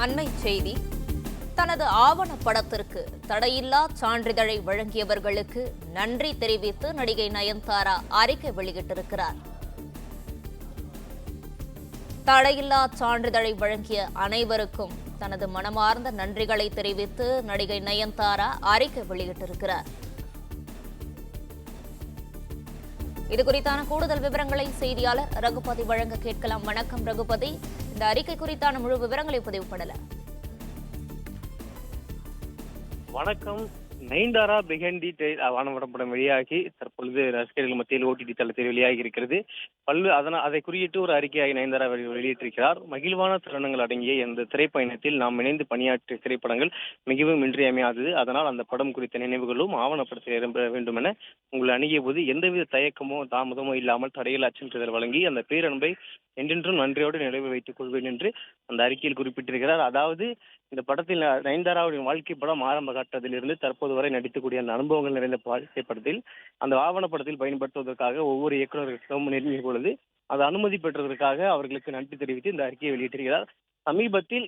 அண்மை செய்தி. தனது ஆவணப்படத்திற்கு தடையில்லா சான்றிதழை வழங்கியவர்களுக்கு நன்றி தெரிவித்து நடிகை நயன்தாரா அறிக்கை வெளியிட்டிருக்கிறார். தடையில்லா சான்றிதழை வழங்கிய அனைவருக்கும் தனது மனமார்ந்த நன்றிகளை தெரிவித்து நடிகை நயன்தாரா அறிக்கை வெளியிட்டிருக்கிறார். இதுகுறித்தான கூடுதல் விவரங்களை செய்தியாளர் ரகுபதி வழங்க கேட்கலாம். வணக்கம் ரகுபதி, இந்த அறிக்கை குறித்தான முழு விவரங்களை பதிவு பண்ணலாம். வணக்கம். நயன்தாரா பிகண்டி ஆவணப்படம் வெளியாகி தற்பொழுது ரசிகர்கள் மத்தியில் ஓடிடி தளத்தில் வெளியாகி இருக்கிறது. அதை குறியிட்டு ஒரு அறிக்கையாகி நயன்தாரா வெளியிட்டிருக்கிறார். மகிழ்வான தருணங்கள் அடங்கிய இந்த திரைப்பயணத்தில் நாம் இணைந்து பணியாற்றிய திரைப்படங்கள் மிகவும் இன்றியமையாதது. அதனால் அந்த படம் குறித்த நினைவுகளும் ஆவணப்படத்தில் இடம்பெற வேண்டும் என உங்களை அணுகிய போது எந்தவித தயக்கமோ தாமதமோ இல்லாமல் தடையில்லா சான்றிதழ் வழங்கி அந்த பேரன்பை என்றென்றும் நன்றியோடு நினைவு வைத்துக் கொள்வேன் என்று அந்த அறிக்கையில் குறிப்பிட்டிருக்கிறார். அதாவது இந்த படத்தில் நயன்தாராவின் வாழ்க்கை படம் ஆரம்ப கட்டத்திலிருந்து தற்போது வரை நடிக்கக்கூடிய அந்த அனுபவங்கள் நிறைந்த வாழ்க்கை படத்தில் அந்த ஆவணப்படத்தில் பயன்படுத்துவதற்காக ஒவ்வொரு இயக்குநர்களுக்கும் நெருங்கிய பொழுது அது அனுமதி பெற்றதற்காக அவர்களுக்கு நன்றி தெரிவித்து இந்த அறிக்கையை வெளியிட்டிருக்கிறார். சமீபத்தில்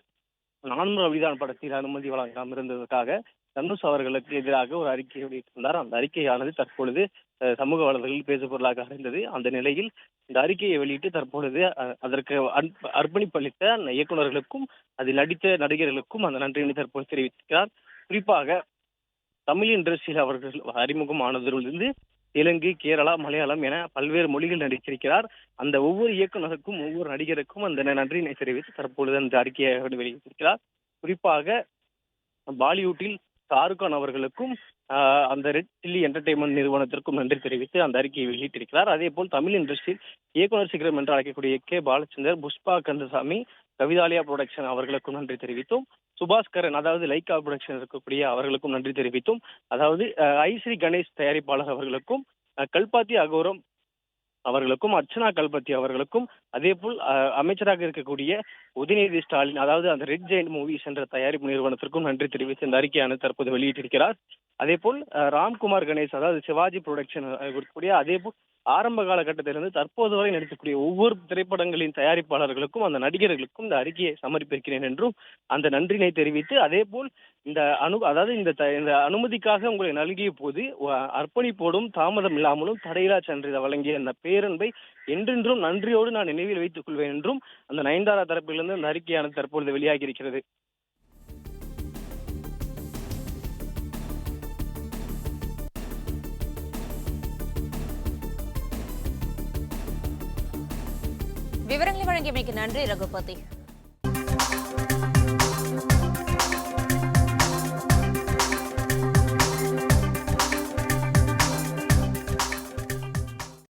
4 ரவிதான் படத்தில் அனுமதி வழங்காமல் இருந்ததற்காக தனுஷ் அவர்களுக்கு எதிராக ஒரு அறிக்கை வெளியிட்டிருந்தார். அந்த அறிக்கையானது தற்பொழுது சமூக வலைதளங்களில் பேசு பொருளாக அறிந்தது. அந்த நிலையில் இந்த அறிக்கையை வெளியிட்டு தற்பொழுது அதற்கு அர்ப்பணிப்பளித்த இயக்குநர்களுக்கும் அதில் நடித்த நடிகர்களுக்கும் அந்த நன்றியினை தற்போது தெரிவித்திருக்கிறார். குறிப்பாக தமிழ் இண்டஸ்ட்ரியில் அவர்கள் அறிமுகம் ஆனதிலிருந்து தெலுங்கு, கேரளா, மலையாளம் என பல்வேறு மொழிகள் நடித்திருக்கிறார். அந்த ஒவ்வொரு இயக்குநருக்கும் ஒவ்வொரு நடிகருக்கும் அந்த நன்றியினை தெரிவித்து தற்பொழுது அந்த அறிக்கையை வெளியிட்டிருக்கிறார். குறிப்பாக பாலிவுட்டில் ஷாருக்கான் அவர்களுக்கும் அந்த ரெட் சில்லி என்டர்டைன்மெண்ட் நிறுவனத்திற்கும் நன்றி தெரிவித்து அந்த அறிக்கையை வெளியிட்டிருக்கிறார். அதே போல் தமிழ் இண்டஸ்ட்ரியில் இயக்குநர் சிகரம் என்று அழைக்கக்கூடிய கே பாலச்சந்தர், புஷ்பா கந்தசாமி, கவிதாலயா புரொடக்ஷன் அவர்களுக்கும் நன்றி தெரிவித்தோம். சுபாஸ்கரன் அதாவது லைகா புரொடக்ஷன் இருக்கக்கூடிய அவர்களுக்கும் நன்றி தெரிவித்தோம். அதாவது ஐஸ்ரீ கணேஷ் தயாரிப்பாளர் அவர்களுக்கும், கல்பாத்தி அகோரம் அவர்களுக்கும், அர்ச்சனா கல்பத்தி அவர்களுக்கும், அதே போல் அமைச்சராக இருக்கக்கூடிய உதயநிதி ஸ்டாலின் அதாவது அந்த ரெட் ஜெயண்ட் மூவிஸ் என்ற தயாரிப்பு நிறுவனத்திற்கும் நன்றி தெரிவித்து இந்த அறிக்கையானது தற்போது வெளியிட்டிருக்கிறார். அதே போல் ராம்குமார் கணேஷ் அதாவது சிவாஜி புரொடக்ஷன் இருக்கக்கூடிய அதே போல் ஆரம்ப காலகட்டத்திலிருந்து தற்போது வரை நடிக்கக்கூடிய ஒவ்வொரு திரைப்படங்களின் தயாரிப்பாளர்களுக்கும் அந்த நடிகர்களுக்கும் இந்த அறிக்கையை சமர்ப்பிக்கிறேன் என்றும் அந்த நன்றினை தெரிவித்து அதே போல் இந்த அதாவது இந்த அனுமதிக்காக உங்களை நல்கிய போது அர்ப்பணிப்போடும் தாமதம் இல்லாமலும் தடையில்லா சான்றிதழ் வழங்கிய அந்த பேரன்பை என்றென்றும் நன்றியோடு நான் நினைவில் வைத்துக் கொள்வேன் என்றும் அந்த நயன்தாரா தரப்பிலிருந்து அந்த அறிக்கையானது தற்பொழுது வெளியாகி இருக்கிறது. விவரங்களை வழங்கியமைக்கு நன்றி ரகுபதி.